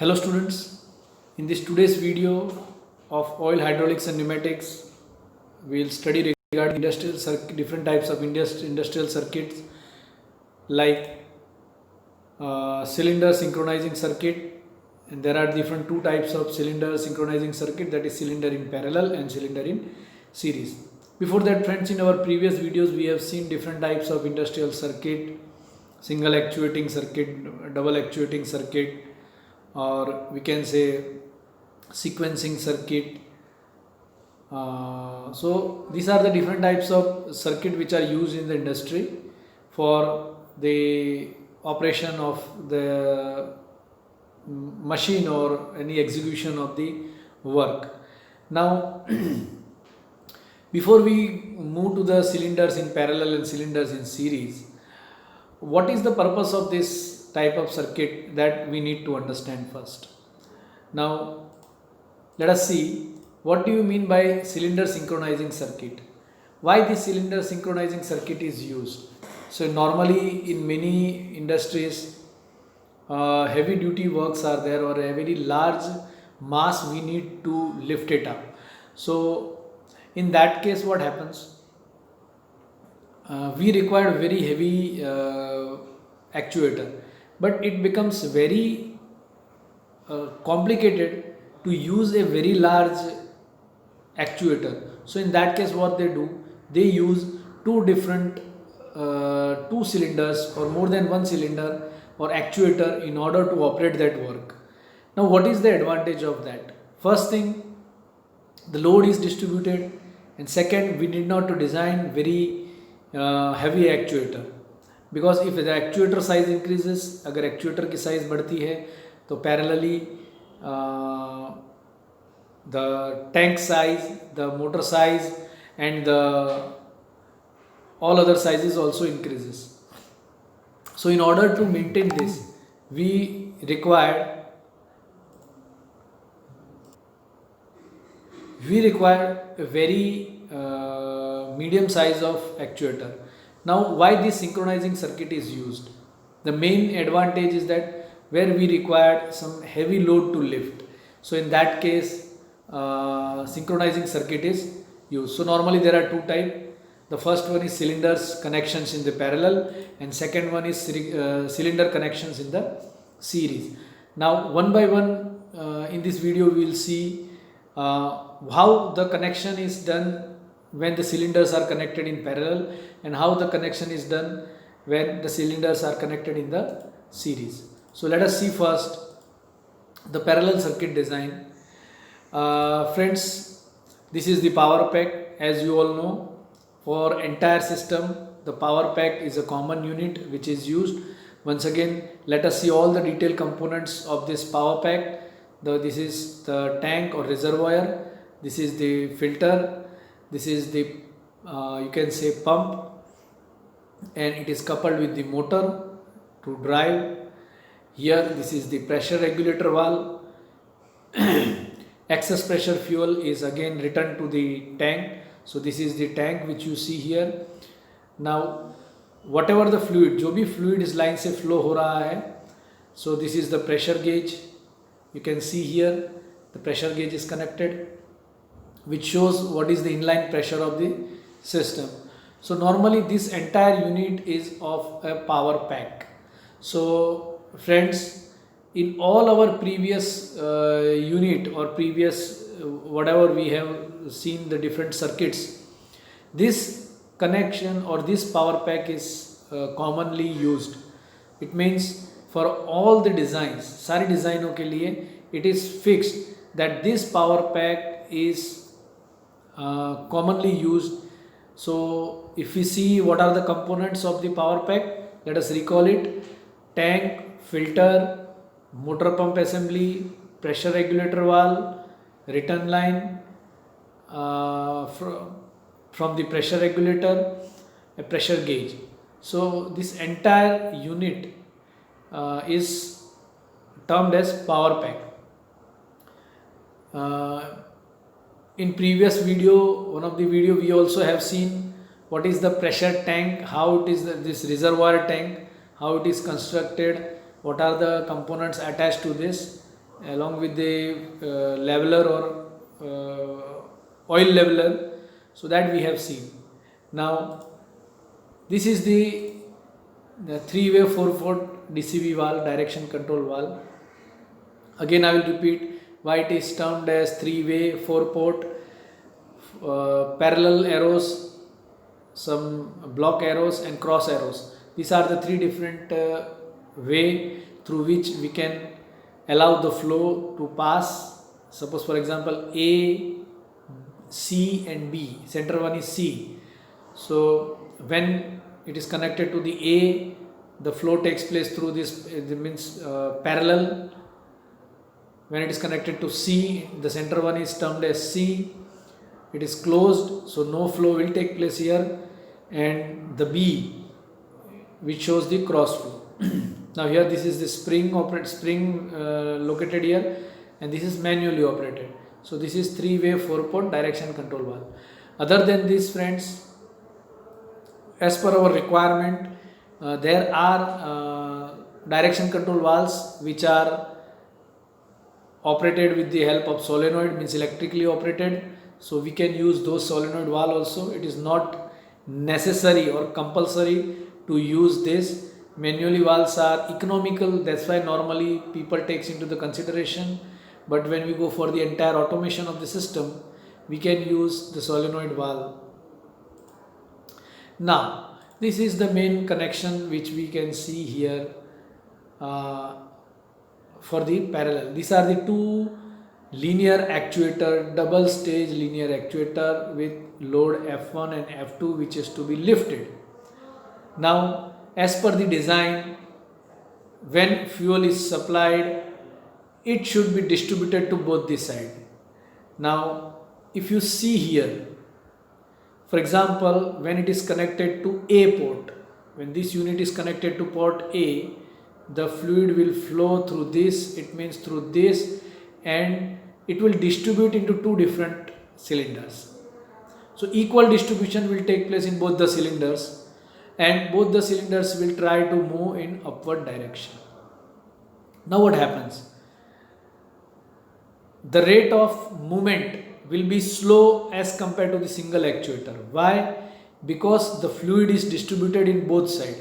Hello students, in this today's video of oil, hydraulics and pneumatics, we will study regarding different types of industrial circuits like cylinder synchronizing circuit, and there are different two types of cylinder synchronizing circuit, that is cylinder in parallel and cylinder in series. Before that friends, in our previous videos we have seen different types of industrial circuit, single actuating circuit, double actuating circuit, or we can say sequencing circuit. So these are the different types of circuit which are used in the industry for the operation of the machine or any execution of the work. Now before we move to the cylinders in parallel and cylinders in series, what is the purpose of this type of circuit, that we need to understand first. Now let us see, what do you mean by cylinder synchronizing circuit? Why this cylinder synchronizing circuit is used? So normally in many industries heavy duty works are there, or a very large mass we need to lift it up. So in that case what happens, we require very heavy actuator, but it becomes very complicated to use a very large actuator. So in that case what they do, they use two cylinders or more than one cylinder or actuator in order to operate that work. Now what is the advantage of that? First thing, the load is distributed, and second, we need not to design very heavy actuator, because if the actuator size increases, अगर actuator की size बढ़ती है तो parallelly the tank size, the motor size and the all other sizes also increases. So in order to maintain this, we require a very medium size of actuator. Now why this synchronizing circuit is used? The main advantage is that where we require some heavy load to lift, so in that case synchronizing circuit is used. So normally there are two types. The first one is cylinders connections in the parallel, and second one is cylinder connections in the series. Now one by one in this video we will see how the connection is done when the cylinders are connected in parallel, and how the connection is done when the cylinders are connected in the series. So let us see first the parallel circuit design. Friends, this is the power pack. As you all know, for entire system the power pack is a common unit which is used. Once again, let us see all the detailed components of this power pack. This is the tank or reservoir, this is the filter, this is the you can say pump, and it is coupled with the motor to drive. Here this is the pressure regulator valve. Excess pressure fuel is again returned to the tank. So this is the tank which you see here. Now whatever the fluid, जो भी fluid इस line से flow हो रहा है, so this is the pressure gauge. You can see here the pressure gauge is connected, which shows what is the inline pressure of the system. So normally this entire unit is of a power pack. So friends, in all our previous unit or previous whatever we have seen the different circuits, this connection or this power pack is commonly used. It means for all the designs, सारी डिज़ाइनों के लिए it is fixed that this power pack is commonly used. So if we see what are the components of the power pack, let us recall it: tank, filter, motor pump assembly, pressure regulator valve, return line from the pressure regulator, a pressure gauge. So this entire unit is termed as power pack. In previous video, one of the video, we also have seen what is the pressure tank, how it is this reservoir tank, how it is constructed, what are the components attached to this, along with the leveler or oil leveler, so that we have seen. Now this is the 3-way 4-port DCV valve, direction control valve. Again I will repeat why it is termed as 3-way 4-port. Parallel arrows, some block arrows and cross arrows. These are the 3 different way through which we can allow the flow to pass. Suppose for example A, C and B, center one is C. So when it is connected to the A, the flow takes place through this, it means parallel. When it is connected to C, the center one is termed as C. It is closed, so no flow will take place here. And the B, which shows the cross flow. Now here this is the spring located here, and this is manually operated. So this is 3-way 4-port direction control valve. Other than this, friends, as per our requirement, there are direction control valves which are operated with the help of solenoid, means electrically operated. So we can use those solenoid valve also. It is not necessary or compulsory to use this. Manually valves are economical, that's why normally people takes into the consideration. But when we go for the entire automation of the system, we can use the solenoid valve. Now this is the main connection which we can see here for the parallel. These are the 2 linear actuator, double stage linear actuator with load F1 and F2, which is to be lifted. Now as per the design, when fuel is supplied, it should be distributed to both the side. Now if you see here, for example, when it is connected to A port, when this unit is connected to port A, the fluid will flow through this, it means through this, and it will distribute into 2 different cylinders. So equal distribution will take place in both the cylinders, and both the cylinders will try to move in upward direction. Now what happens? The rate of movement will be slow as compared to the single actuator. Why? Because the fluid is distributed in both side.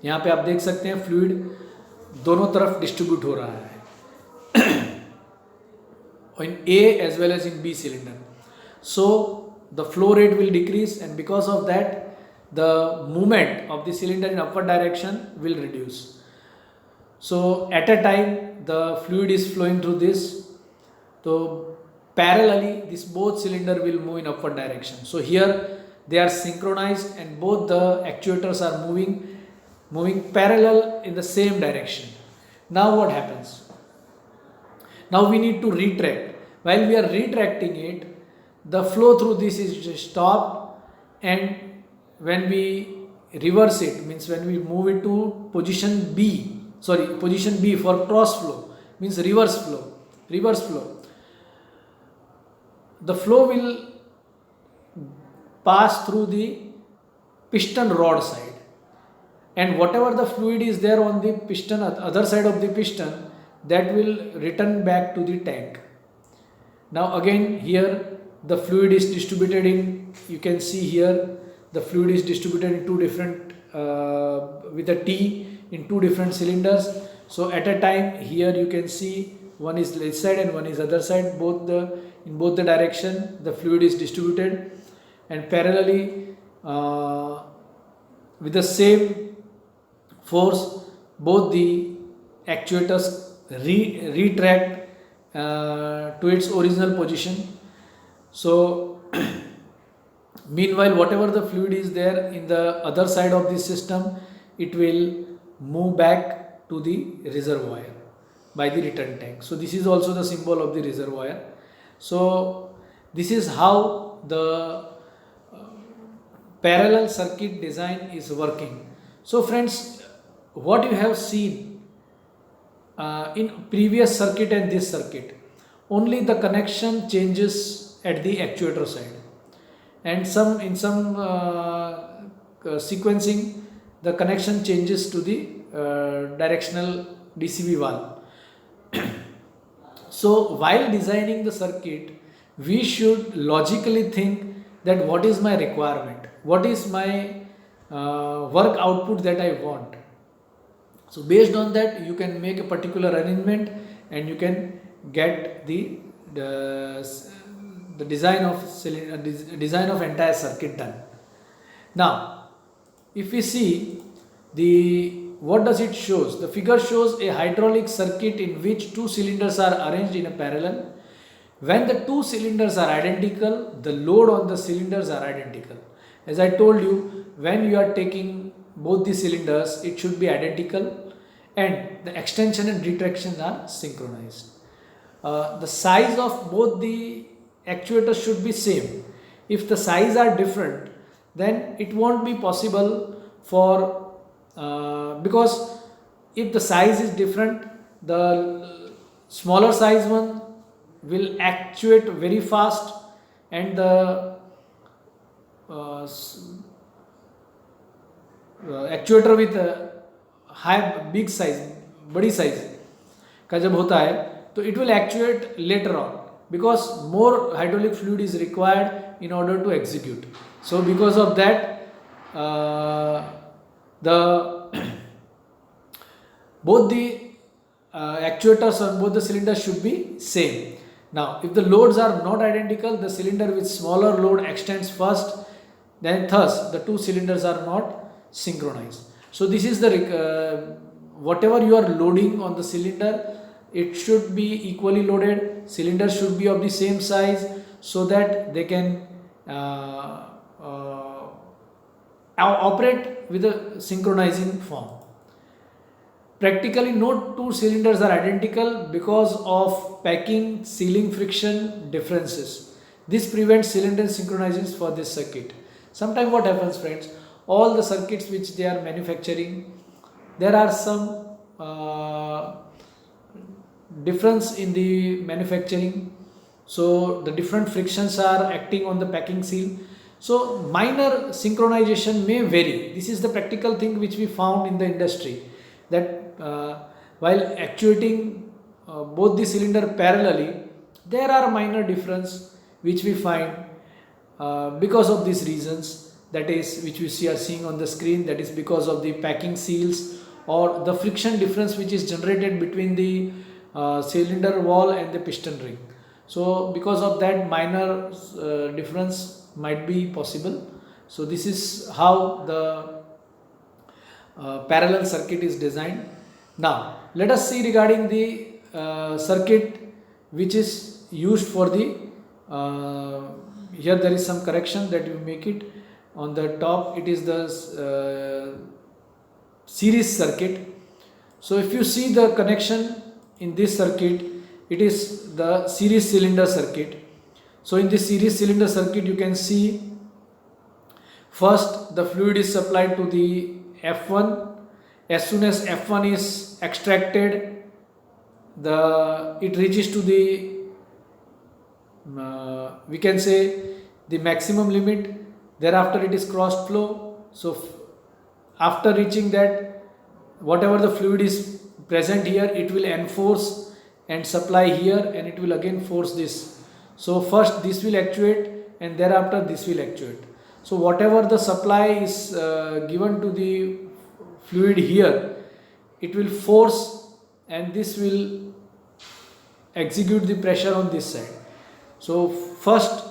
यहाँ पे आप देख सकते हैं fluid दोनों तरफ distribute हो रहा है in A as well as in B cylinder. So the flow rate will decrease, and because of that the movement of the cylinder in upward direction will reduce. So at a time the fluid is flowing through this, so parallelly this both cylinder will move in upward direction. So here they are synchronized and both the actuators are moving parallel in the same direction. Now what happens? Now we need to retract. While we are retracting it, the flow through this is stopped, and when we reverse it, means when we move it to position B for cross flow, means reverse flow, the flow will pass through the piston rod side, and whatever the fluid is there on the piston, other side of the piston, that will return back to the tank. Now again here the fluid is distributed in, you can see here the fluid is distributed in 2 different with a T in 2 different cylinders. So at a time here you can see one is this side and one is other side, in both the direction the fluid is distributed, and parallelly with the same force both the actuators retract to its original position. So meanwhile whatever the fluid is there in the other side of the system, it will move back to the reservoir by the return tank. So this is also the symbol of the reservoir. So this is how the parallel circuit design is working. So friends, what you have seen in previous circuit and this circuit, only the connection changes at the actuator side, and in some sequencing the connection changes to the directional DCV valve. So while designing the circuit, we should logically think that what is my requirement, what is my work output that I want. So based on that, you can make a particular arrangement and you can get the, the design of entire circuit done. Now, if we see what does it shows? The figure shows a hydraulic circuit in which two cylinders are arranged in a parallel. When the two cylinders are identical, the load on the cylinders are identical. As I told you, when you are taking both the cylinders, it should be identical and the extension and retraction are synchronized. The size of both the actuators should be same. If the size are different, then it won't be possible for because if the size is different, the smaller size one will actuate very fast and the actuator with big size, बड़ी size का जब होता है तो it will actuate later on because more hydraulic fluid is required in order to execute. So because of that, both the actuators on both the cylinders should be same. Now, if the loads are not identical, the cylinder with smaller load extends first, then thus the two cylinders are not synchronized. So this is the whatever you are loading on the cylinder, it should be equally loaded. Cylinders should be of the same size so that they can operate with a synchronizing form. Practically no two cylinders are identical because of packing, sealing friction differences. This prevents cylinder synchronizations for this circuit. Sometimes what happens, friends, all the circuits which they are manufacturing, there are some difference in the manufacturing. So the different frictions are acting on the packing seal. So minor synchronization may vary. This is the practical thing which we found in the industry, that while actuating both the cylinder parallelly, there are minor difference which we find because of these reasons, that is which we are seeing on the screen, that is because of the packing seals or the friction difference which is generated between the cylinder wall and the piston ring. So because of that, minor difference might be possible. So this is how the parallel circuit is designed. Now let us see regarding the circuit which is used for the here there is some correction that you make it on the top. It is the series circuit. So if you see the connection in this circuit, it is the series cylinder circuit. So in this series cylinder circuit, you can see first the fluid is supplied to the F1. As soon as F1 is extracted, it reaches to the we can say the maximum limit. Thereafter it is crossed flow. So after reaching that, whatever the fluid is present here, it will enforce and supply here, and it will again force this. So first this will actuate and thereafter this will actuate. So whatever the supply is given to the fluid here, it will force and this will execute the pressure on this side. So first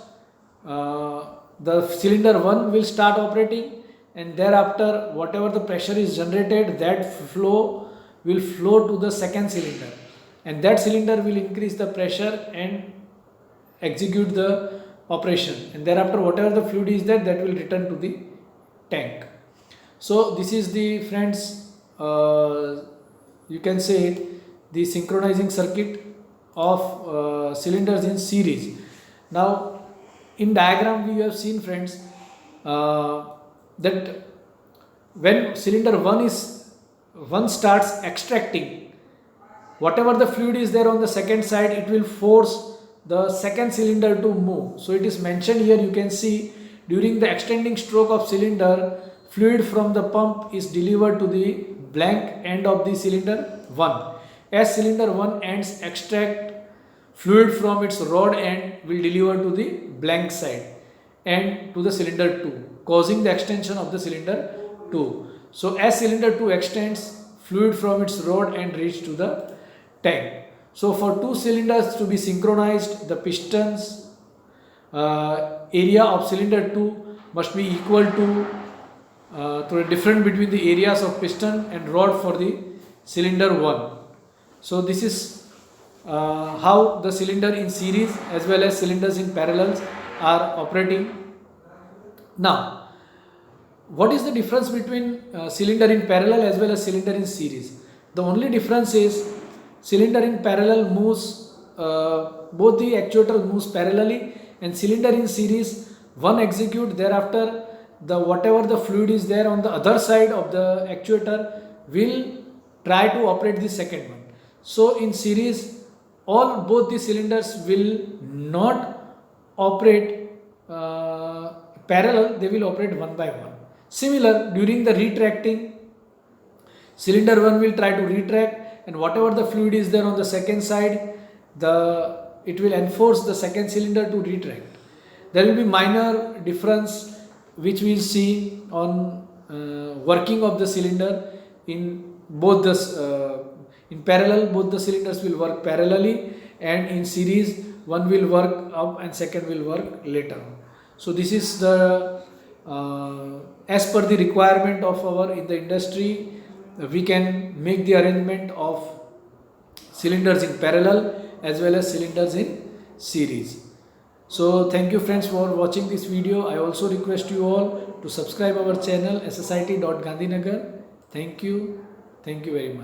the cylinder 1 will start operating, and thereafter whatever the pressure is generated, that flow will flow to the second cylinder, and that cylinder will increase the pressure and execute the operation, and thereafter whatever the fluid is there, that will return to the tank. So this is the, friends, you can say the synchronizing circuit of cylinders in series. Now in diagram we have seen, friends, that when cylinder 1 starts extracting, whatever the fluid is there on the second side, it will force the second cylinder to move. So it is mentioned here, you can see, during the extending stroke of cylinder, fluid from the pump is delivered to the blank end of the cylinder 1. As cylinder 1 ends extract, fluid from its rod end will deliver to the blank side and to the cylinder 2, causing the extension of the cylinder 2. So as cylinder 2 extends, fluid from its rod end reach to the tank. So for two cylinders to be synchronized, the pistons area of cylinder 2 must be equal to the difference between the areas of piston and rod for the cylinder 1. So this is how the cylinder in series as well as cylinders in parallels are operating. Now, what is the difference between cylinder in parallel as well as cylinder in series? The only difference is cylinder in parallel moves, both the actuator moves parallelly, and cylinder in series, one execute, thereafter the whatever the fluid is there on the other side of the actuator will try to operate the second one. So in series, both the cylinders will not operate parallel, they will operate one by one. Similar, during the retracting, cylinder 1 will try to retract, and whatever the fluid is there on the second side, it will enforce the second cylinder to retract. There will be minor difference which we will see on working of the cylinder. In both in parallel, both the cylinders will work parallelly, and in series one will work up and second will work later on. So this is the as per the requirement of our in the industry, we can make the arrangement of cylinders in parallel as well as cylinders in series. So thank you friends for watching this video. I also request you all to subscribe our channel SSIT.Gandhinagar. Thank you very much.